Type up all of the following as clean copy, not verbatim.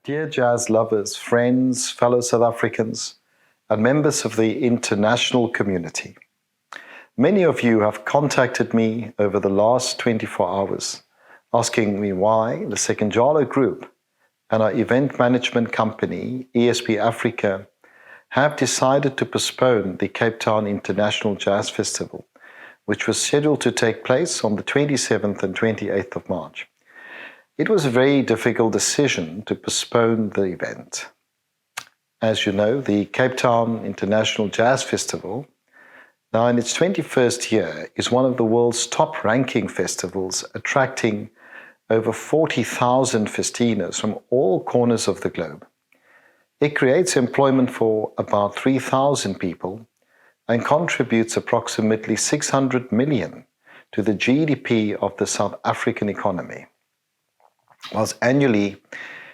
Dear jazz lovers, friends, fellow South Africans, and members of the international community, many of you have contacted me over the last 24 hours asking me why the Sekunjalo Group and our event management company, ESP Africa, have decided to postpone the Cape Town International Jazz Festival, which was scheduled to take place on the 27th and 28th of March. It was a very difficult decision to postpone the event. As you know, the Cape Town International Jazz Festival, now in its 21st year, is one of the world's top-ranking festivals, attracting over 40,000 Festinos from all corners of the globe. It creates employment for about 3,000 people and contributes approximately 600 million to the GDP of the South African economy. Whilst annually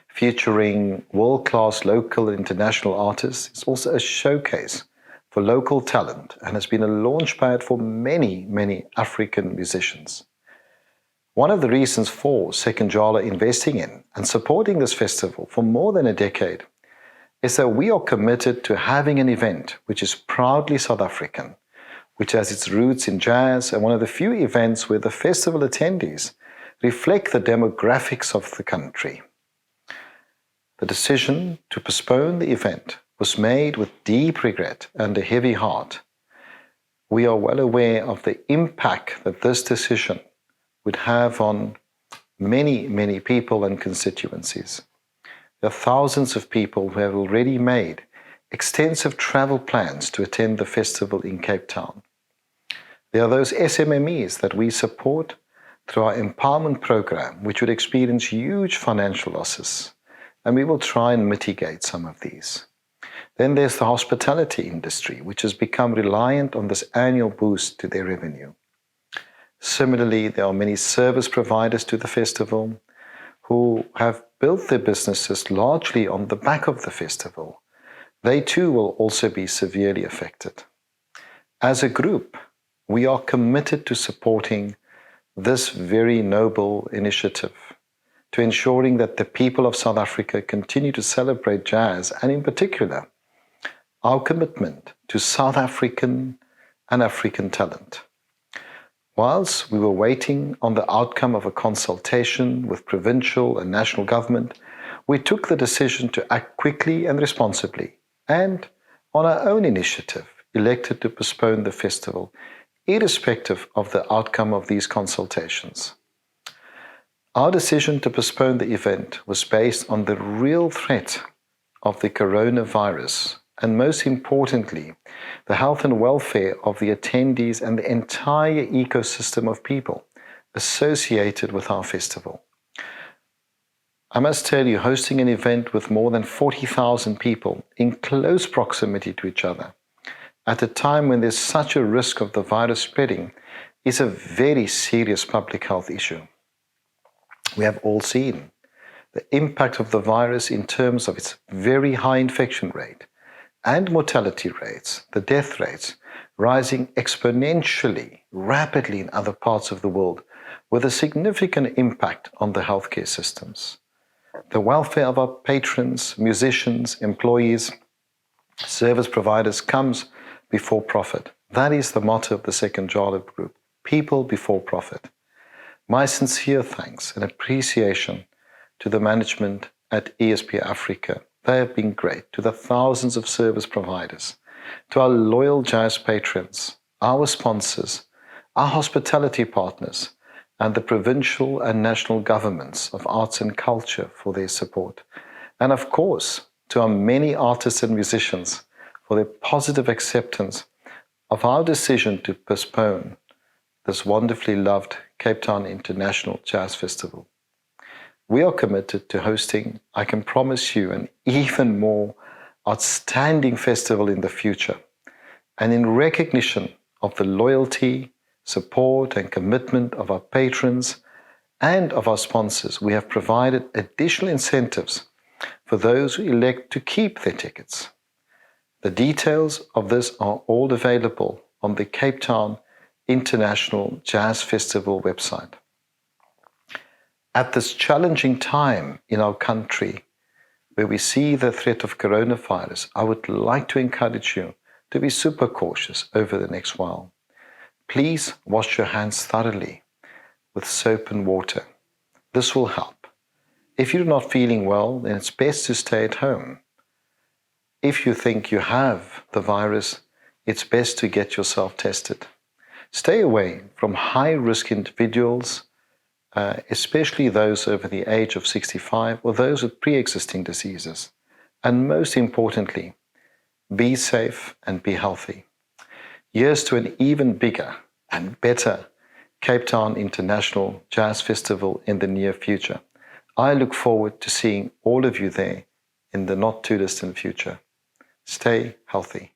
featuring world-class local and international artists, it's also a showcase for local talent and has been a launchpad for many African musicians. One of the reasons for Sekunjalo investing in and supporting this festival for more than a decade is that we are committed to having an event which is proudly South African, which has its roots in jazz, and one of the few events where the festival attendees reflect the demographics of the country. The decision to postpone the event was made with deep regret and a heavy heart. We are well aware of the impact that this decision would have on many people and constituencies. There are thousands of people who have already made extensive travel plans to attend the festival in Cape Town. There are those SMMEs that we support through our empowerment program, which would experience huge financial losses, and we will try and mitigate some of these. Then there's the hospitality industry, which has become reliant on this annual boost to their revenue. Similarly, there are many service providers to the festival who have built their businesses largely on the back of the festival. They too will also be severely affected. As a group, we are committed to supporting this very noble initiative, to ensuring that the people of South Africa continue to celebrate jazz, and in particular, our commitment to South African and African talent. Whilst we were waiting on the outcome of a consultation with provincial and national government, we took the decision to act quickly and responsibly, and on our own initiative, elected to postpone the festival, irrespective of the outcome of these consultations. Our decision to postpone the event was based on the real threat of the coronavirus, and most importantly, the health and welfare of the attendees and the entire ecosystem of people associated with our festival. I must tell you, hosting an event with more than 40,000 people in close proximity to each other at a time when there's such a risk of the virus spreading is a very serious public health issue. We have all seen the impact of the virus in terms of its very high infection rate and mortality rates, the death rates, rising exponentially, rapidly in other parts of the world, with a significant impact on the healthcare systems. The welfare of our patrons, musicians, employees, service providers comes before profit. That is the motto of the Sekunjalo Group, people before profit. My sincere thanks and appreciation to the management at ESP Africa. They have been great, to the thousands of service providers, to our loyal jazz patrons, our sponsors, our hospitality partners, and the provincial and national governments of arts and culture for their support. And of course, to our many artists and musicians for their positive acceptance of our decision to postpone this wonderfully loved Cape Town International Jazz Festival. We are committed to hosting, I can promise you, an even more outstanding festival in the future. And in recognition of the loyalty, support, and commitment of our patrons and of our sponsors, we have provided additional incentives for those who elect to keep their tickets. The details of this are all available on the Cape Town International Jazz Festival website. At this challenging time in our country, where we see the threat of coronavirus, I would like to encourage you to be super cautious over the next while. Please wash your hands thoroughly with soap and water. This will help. If you're not feeling well, then it's best to stay at home. If you think you have the virus, it's best to get yourself tested. Stay away from high-risk individuals, especially those over the age of 65 or those with pre-existing diseases. And most importantly, be safe and be healthy. Here's to an even bigger and better Cape Town International Jazz Festival in the near future. I look forward to seeing all of you there in the not too distant future. Stay healthy.